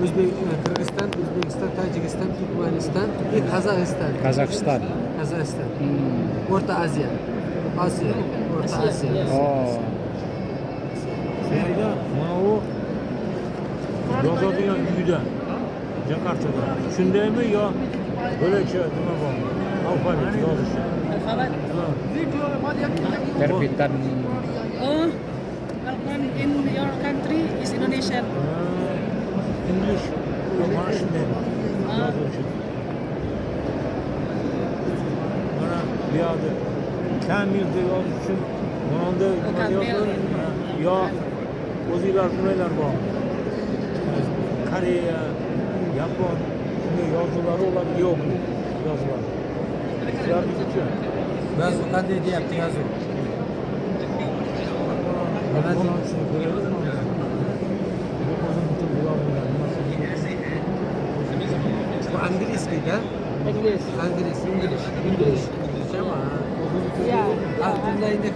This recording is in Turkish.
Kırgızistan, Özbekistan, Tacikistan, Türkmenistan ve Kazakistan. Kazakistan. Kazakistan. Orta Asya. Asya. Orta Asya. Oo. Şeyde mana o yozadigan uyda Jakartada. Shundaymi yo bo'lacha nima bor? Alfabet yozishi. Alfabet. Terbitan Oh, alphabet in your country is Indonesian. English mana shunday yozuvchi. Mana bu yerda Kamil deb yozish uchun bunda nima Kamil. yoziladi? Yo o'zinglar nimalar bor? Koreya, Yapon bunday yozuvlari ular yo'q yozuvlar. Shularning uchun Ben qanday deyapti yozuv? Mana bu angliskida? English. Inglish. İngilizce ama. Yeah. Altında yine